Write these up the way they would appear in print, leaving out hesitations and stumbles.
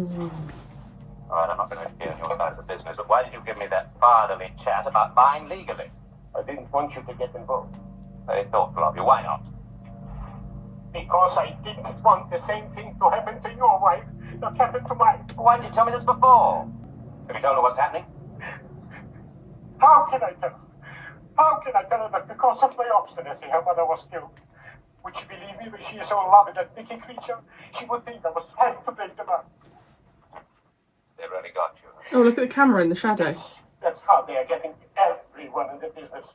All right, I'm not going to interfere in your side of the business, but why did you give me that fatherly chat about buying legally? I didn't want you to get involved. Very thoughtful of you. Why not? Because I didn't want the same thing to happen to your wife that happened to mine. Why didn't you tell me this before? Have you told her what's happening? How can I tell her? How can I tell her that because of my obstinacy her mother was killed? Would she believe me when she is so in love with that Nicky creature? She would think I was trying to break them up. They really got you. Oh, look at the camera in the shadow. That's how they are getting everyone in the business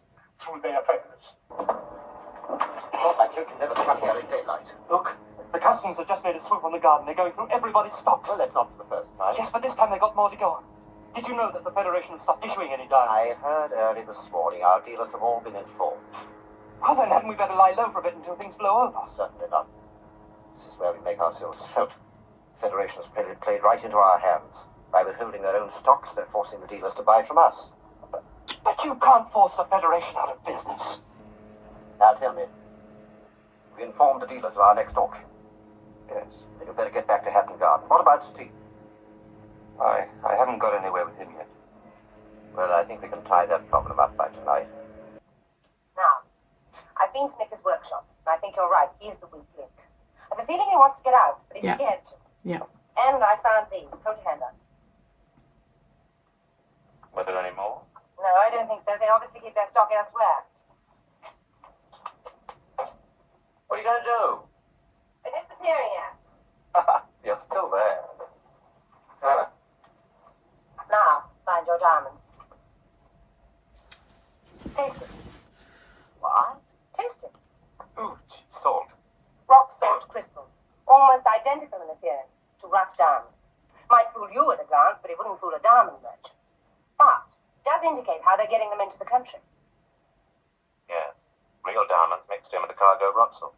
through their feathers. Oh, I hope you never come here in daylight. Look, the customs have just made a swoop on the garden. They're going through everybody's stocks. Well, that's not for the first time. Yes, but this time they got more to go. Did you know that the Federation has stopped issuing any diamonds? I heard early this morning our dealers have all been informed. Well, then hadn't we better lie low for a bit until things blow over? Certainly not. This is where we make ourselves felt. The Federation has played right into our hands. By withholding their own stocks, they're forcing the dealers to buy from us. But you can't force the Federation out of business. Now tell me, we informed the dealers of our next auction. Yes. Then you better get back to Hatton Garden. What about Steve? I haven't got anywhere with him yet. Well, I think we can tie that problem up by tonight. Now, I've been to Nicker's workshop, and I think you're right. He's the weak link. I have a feeling he wants to get out, but he's scared to. Yeah. And I found these. Hold your hand up. Were there any more? No, I don't think so. They obviously keep their stock elsewhere. What are you going to do? A disappearing act. You're still there. Now, find your diamonds. Taste it. What? Taste it. Ooh, salt. Rock salt crystals. Almost identical in appearance to rough diamonds. Might fool you at a glance, but it wouldn't fool a diamond merchant. But it does indicate how they're getting them into the country. Yes. Real diamonds mixed in with the cargo rock salt.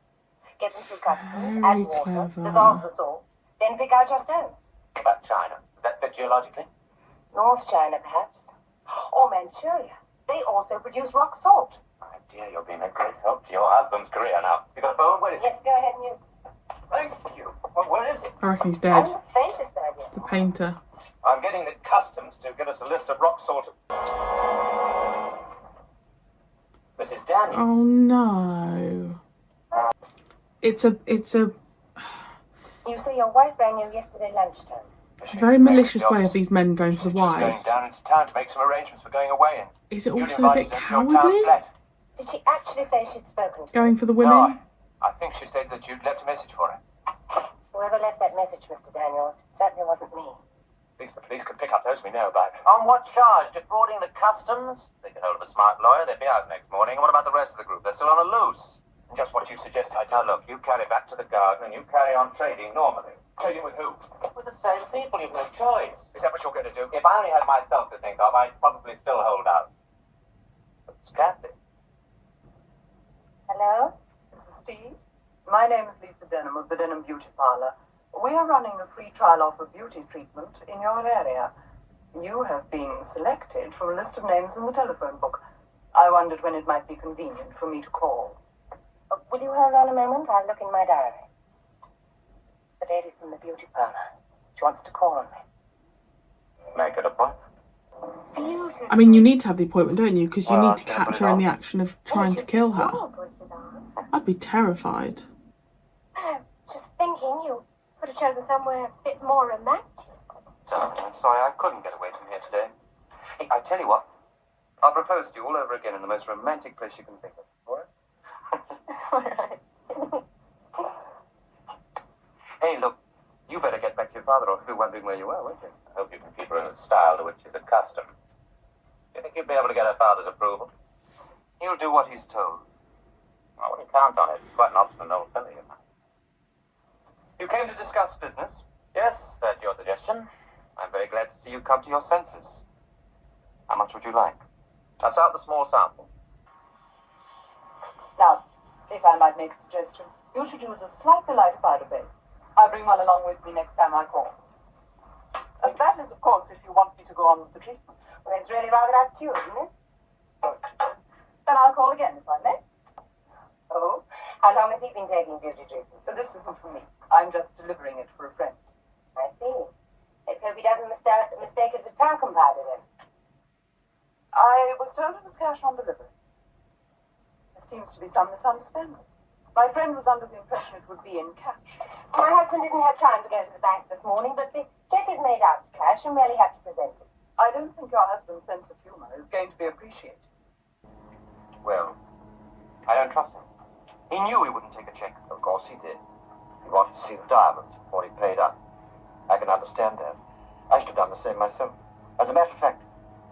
Get them through customs, Very add water, clever. dissolve the salt, then pick out your stones. What about China? Does that fit geologically? North China, perhaps. Or Manchuria. They also produce rock salt. My dear, you're being a great help to your husband's career now. You got a phone? Where is it? Yes, go ahead and use. Thank you. Well, where is it? I reckon he's dead. The faintest idea. The painter. I'm getting the customs to give us a list of rock salt. Mrs. Daniels. Oh no. It's a You say your wife rang you yesterday lunchtime. it's a very malicious way of these men going for the She's just wives. going down into town to make some arrangements for going away. And Is it you'd also a bit invited her to your town cowardly? flat. Did she actually say she'd spoken to you? Going for the No, women? I think she said that you'd left a message for her. Whoever left that message, Mr. Daniels, certainly wasn't me. At least the police could pick up those we know about. On what charge? Defrauding the customs? They get hold of a smart lawyer, they'd be out next morning. And what about the rest of the group? They're still on the loose. Just what you suggested. Now look, you carry back to the garden and you carry on trading normally. Trading with who? With the same people, you've no choice. Is that what you're going to do? If I only had myself to think of, I'd probably still hold out. But it's Kathy. Hello? This is Steve. My name is Lisa Denham of the Denham Beauty Parlor. We are running a free trial offer beauty treatment in your area. You have been selected from a list of names in the telephone book. I wondered when it might be convenient for me to call. Will you hold on a moment? I'll look in my diary. The lady from the beauty parlor. She wants to call on me. Make it a point. Beautiful. I mean, you need to have the appointment, don't you? Because you Well, need to can I put catch it her in on? the action of trying to kill her. Oh, push it on. I'd be terrified. Just thinking you could have chosen somewhere a bit more romantic. Darling, I'm sorry I couldn't get away from here today. Hey, I tell you what. I'll propose to you all over again in the most romantic place you can think of. All right? All right. Hey, look, you better get back to your father or he'll be wondering where you are, won't you? I hope you can keep her in a style to which is accustomed. Do you think you'll be able to get her father's approval? He'll do what he's told. I wouldn't count on it. He's quite an obstinate old fellow, you know. You came to discuss business? Yes, at your suggestion. I'm very glad to see you come to your senses. How much would you like? I'll start the small sample. Now, if I might make a suggestion, you should use a slightly lighter powder base. I'll bring one along with me next time I call. And that is, of course, if you want me to go on with the treatment. Well, it's really rather up to you, isn't it? Then I'll call again, if I may. Oh? How long has he been taking beauty treatment? But this isn't for me. I'm just delivering it for a friend. I see. he doesn't mistake it for talcum powder then. I was told it was cash on delivery. There seems to be some misunderstanding. My friend was under the impression it would be in cash. My husband didn't have time to go to the bank this morning, but the check is made out to cash and merely have to present it. I don't think your husband's sense of humor is going to be appreciated. Well, I don't trust him. He knew he wouldn't take a check. Of course he did. He wanted to see the diamonds before he paid up. I can understand that. I should have done the same myself. As a matter of fact,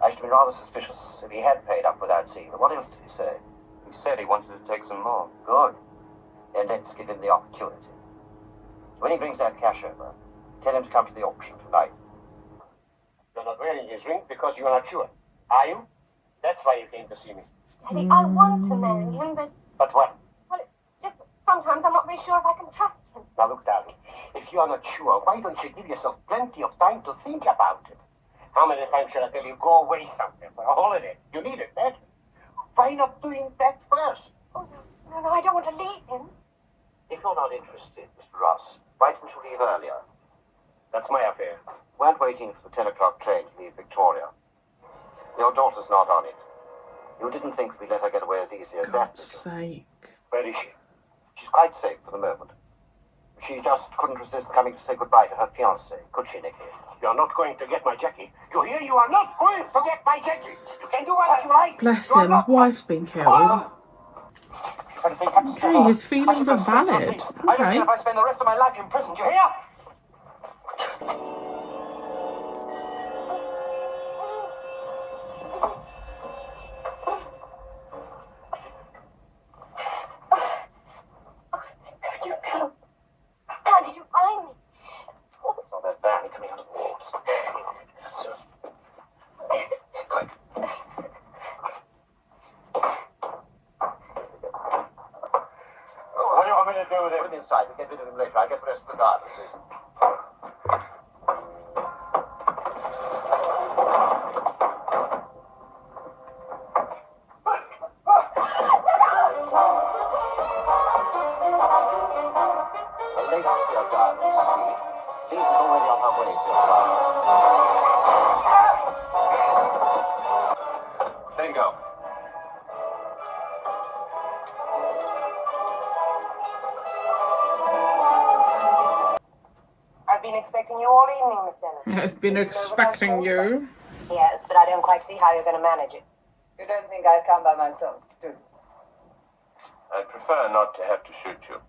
I should have been rather suspicious if he had paid up without seeing them. What else did he say? He said he wanted to take some more. Good. Then let's give him the opportunity. When he brings that cash over, tell him to come to the auction tonight. You're not wearing his ring because you're not sure, are you? That's why you came to see me. Daddy, I want to marry him, but, But what? well, just sometimes I'm not really sure if I can trust him. Now look, darling, if you are not sure, why don't you give yourself plenty of time to think about it? How many times shall I tell you, go away somewhere for a holiday? You need it, eh? Why not doing that first? Oh, no, I don't want to leave him. If you're not interested, Mr. Ross, why didn't you leave earlier? That's my affair. Weren't waiting for the 10 o'clock train to leave Victoria. Your daughter's not on it. You didn't think we'd let her get away as easily as that, God's did you? sake. Where is she? She's quite safe for the moment. She just couldn't resist coming to say goodbye to her fiancé, could she, Nicky? You're not going to get my Jackie. You hear? You are not going to get my Jackie. You can do what you like. Bless You are him, his not- wife's been killed. Okay, his feelings are valid. I don't Okay. care if I spend the rest of my life in prison, do you hear? Where'd you go? How did you find me? It's not that van coming out of the walls. Sir. Quick. What do you want me to do with Put it? him inside. We'll get rid of him later. I'll get the rest of the guard. Late off your guard, Mrs. Steele. Lisa's already on her way to your flight. Let him go. I've been expecting you all evening, Miss Denham. I've been expecting you. Yes, but I don't quite see how you're going to manage it. You don't think I'd come by myself, do you? I'd prefer not to have to shoot you.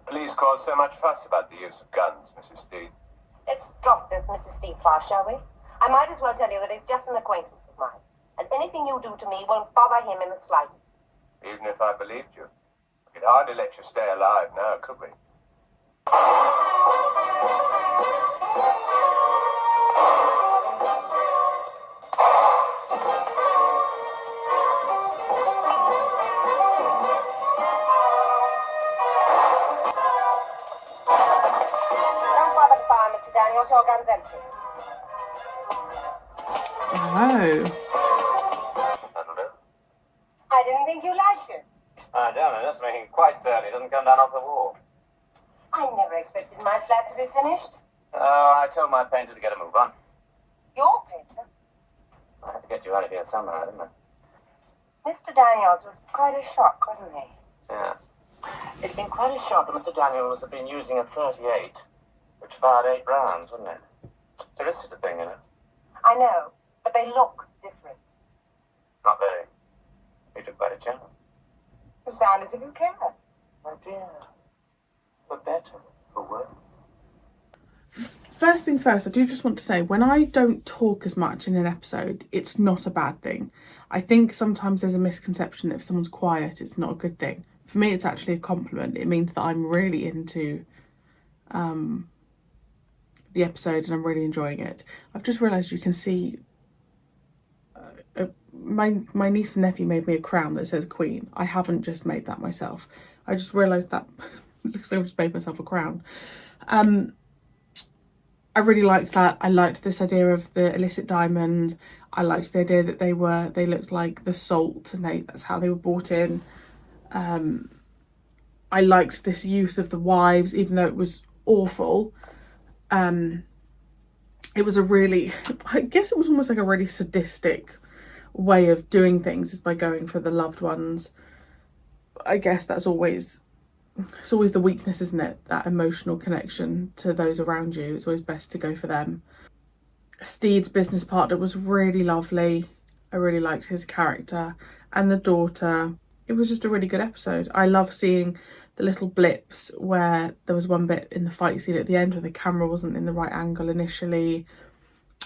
Police cause so much fuss about the use of guns, Mrs. Steele. Let's drop this, Mrs. Steve Flash, shall we? I might as well tell you that he's just an acquaintance of mine. And anything you do to me won't bother him in the slightest. Even if I believed you. We could hardly let you stay alive now, could we? Don't bother to fire, Mr. Daniels. Your gun's empty. Oh. That'll do. I didn't think you liked it. I don't know. That's making it quite certain. It doesn't come down off the wall. I never expected my flat to be finished. I told my painter to get a move on. Your painter? I had to get you out of here somehow, didn't I? Mr. Daniels was quite a shock, wasn't he? Yeah. It'd been quite a shock that Mr. Daniels had been using a 38, which fired 8 rounds, wouldn't it? It's a risky thing, you know. I know, but they look different. Not very. You took quite a chance. You sound as if you care. My dear. For better, for worse. First things first, I do just want to say, when I don't talk as much in an episode, it's not a bad thing. I think sometimes there's a misconception that if someone's quiet, it's not a good thing. For me, it's actually a compliment. It means that I'm really into the episode and I'm really enjoying it. I've just realised you can see my niece and nephew made me a crown that says Queen. I haven't just made that myself. I just realised that looks like I've just made myself a crown. I really liked that. I liked this idea of the illicit diamond. I liked the idea that they looked like the salt and that's how they were brought in. I liked this use of the wives, even though it was awful. it was a really, I guess it was almost like a really sadistic way of doing things, is by going for the loved ones. I guess that's always, it's always the weakness, isn't it? That emotional connection to those around you. It's always best to go for them. Steed's business partner was really lovely. I really liked his character, and the daughter. It was just a really good episode. I love seeing the little blips where there was one bit in the fight scene at the end where the camera wasn't in the right angle initially,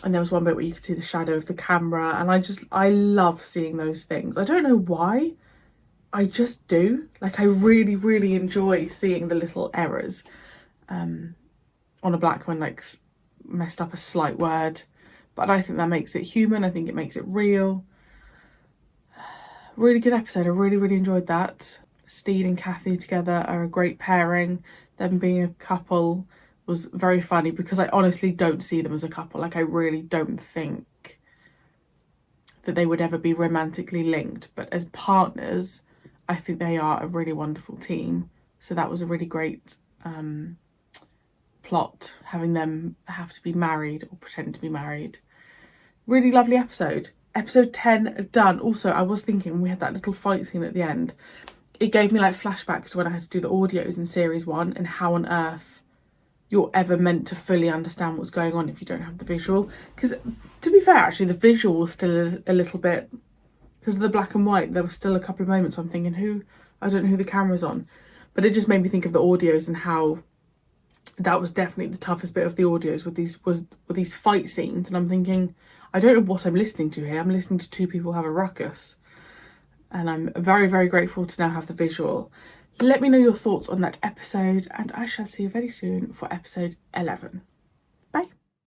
and there was one bit where you could see the shadow of the camera, and I love seeing those things. I don't know why, I just do. Like, I really, really enjoy seeing the little errors. On a black one, like, messed up a slight word, but I think that makes it human. I think it makes it real. Really good episode. I really, really enjoyed that. Steed and Kathy together are a great pairing. Them being a couple was very funny, because I honestly don't see them as a couple. Like, I really don't think that they would ever be romantically linked, but as partners, I think they are a really wonderful team. So that was a really great plot, having them have to be married or pretend to be married. Really lovely episode. Episode 10 done. Also, I was thinking, when we had that little fight scene at the end, it gave me like flashbacks to when I had to do the audios in series 1, and how on earth you're ever meant to fully understand what's going on if you don't have the visual. Because to be fair, actually, the visual was still a little bit, because of the black and white, there was still a couple of moments where I'm thinking, I don't know who the camera's on. But it just made me think of the audios, and how that was definitely the toughest bit of the audios, with these fight scenes. And I'm thinking, I don't know what I'm listening to here. I'm listening to two people have a ruckus. And I'm very, very grateful to now have the visual. Let me know your thoughts on that episode, and I shall see you very soon for episode 11.